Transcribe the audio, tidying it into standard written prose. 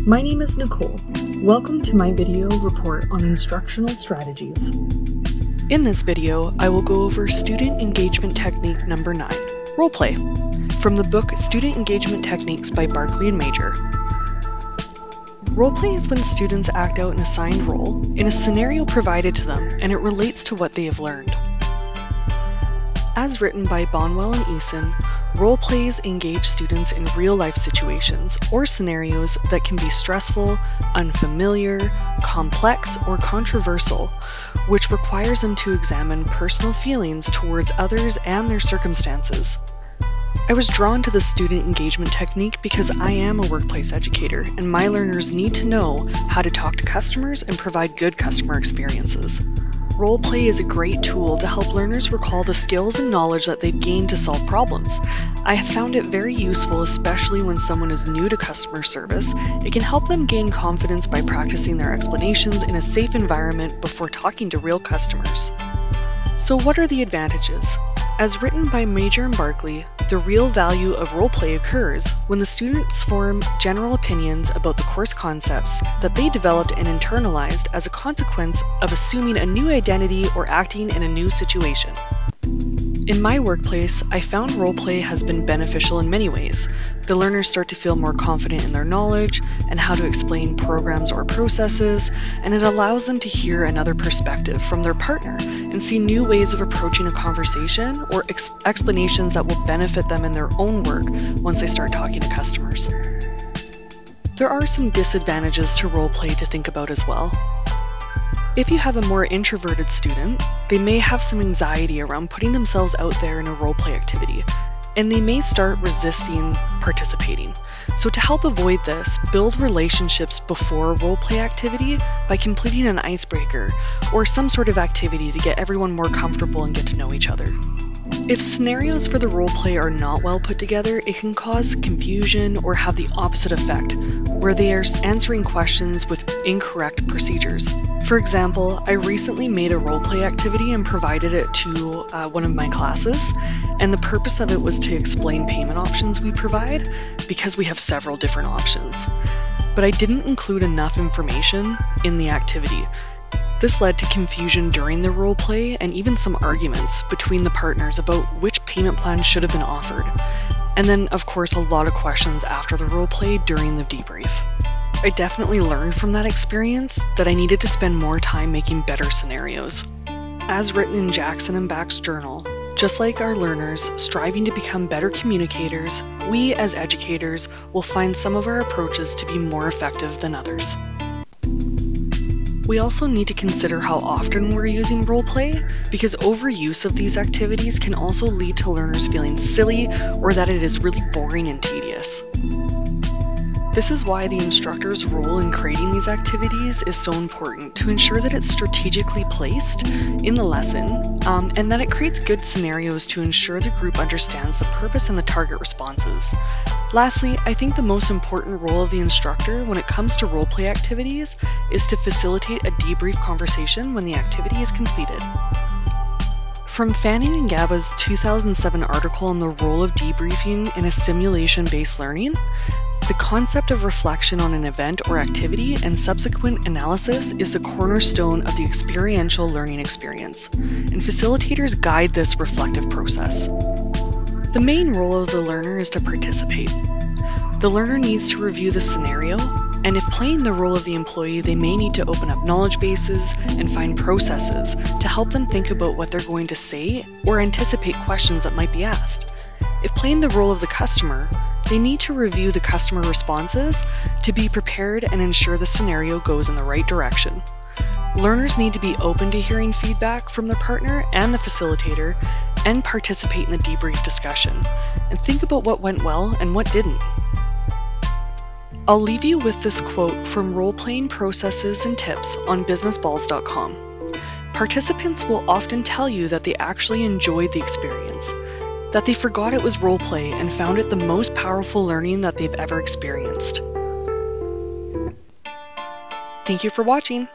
My name is Nicole. Welcome to my video report on instructional strategies. In this video, I will go over student engagement technique number 9, roleplay, from the book Student Engagement Techniques by Barkley and Major. Roleplay is when students act out an assigned role in a scenario provided to them, and it relates to what they have learned. As written by Bonwell and Eason, role plays engage students in real-life situations or scenarios that can be stressful, unfamiliar, complex, or controversial, which requires them to examine personal feelings towards others and their circumstances. I was drawn to the student engagement technique because I am a workplace educator, and my learners need to know how to talk to customers and provide good customer experiences. Roleplay is a great tool to help learners recall the skills and knowledge that they've gained to solve problems. I have found it very useful, especially when someone is new to customer service. It can help them gain confidence by practicing their explanations in a safe environment before talking to real customers. So what are the advantages? As written by Major and Barkley, the real value of roleplay occurs when the students form general opinions about the course concepts that they developed and internalized as a consequence of assuming a new identity or acting in a new situation. In my workplace, I found roleplay has been beneficial in many ways. The learners start to feel more confident in their knowledge and how to explain programs or processes, and it allows them to hear another perspective from their partner and see new ways of approaching a conversation or explanations that will benefit them in their own work once they start talking to customers. There are some disadvantages to roleplay to think about as well. If you have a more introverted student, they may have some anxiety around putting themselves out there in a roleplay activity, and they may start resisting participating. So to help avoid this, build relationships before a roleplay activity by completing an icebreaker or some sort of activity to get everyone more comfortable and get to know each other. If scenarios for the roleplay are not well put together, it can cause confusion or have the opposite effect, where they are answering questions with incorrect procedures. For example, I recently made a roleplay activity and provided it to one of my classes, and the purpose of it was to explain payment options we provide, because we have several different options. But I didn't include enough information in the activity. This led to confusion during the roleplay and even some arguments between the partners about which payment plan should have been offered. And then, of course, a lot of questions after the roleplay during the debrief. I definitely learned from that experience that I needed to spend more time making better scenarios. As written in Jackson and Back's journal, just like our learners striving to become better communicators, we as educators will find some of our approaches to be more effective than others. We also need to consider how often we're using roleplay, because overuse of these activities can also lead to learners feeling silly or that it is really boring and tedious. This is why the instructor's role in creating these activities is so important, to ensure that it's strategically placed in the lesson and that it creates good scenarios to ensure the group understands the purpose and the target responses. Lastly, I think the most important role of the instructor when it comes to roleplay activities is to facilitate a debrief conversation when the activity is completed. From Fanning and Gaba's 2007 article on the role of debriefing in a simulation-based learning, the concept of reflection on an event or activity and subsequent analysis is the cornerstone of the experiential learning experience, and facilitators guide this reflective process. The main role of the learner is to participate. The learner needs to review the scenario, and if playing the role of the employee, they may need to open up knowledge bases and find processes to help them think about what they're going to say or anticipate questions that might be asked. If playing the role of the customer, they need to review the customer responses to be prepared and ensure the scenario goes in the right direction. Learners need to be open to hearing feedback from their partner and the facilitator and participate in the debrief discussion, and think about what went well and what didn't. I'll leave you with this quote from Role-Playing Processes and Tips on businessballs.com. Participants will often tell you that they actually enjoyed the experience, that they forgot it was roleplay and found it the most powerful learning that they've ever experienced. Thank you for watching.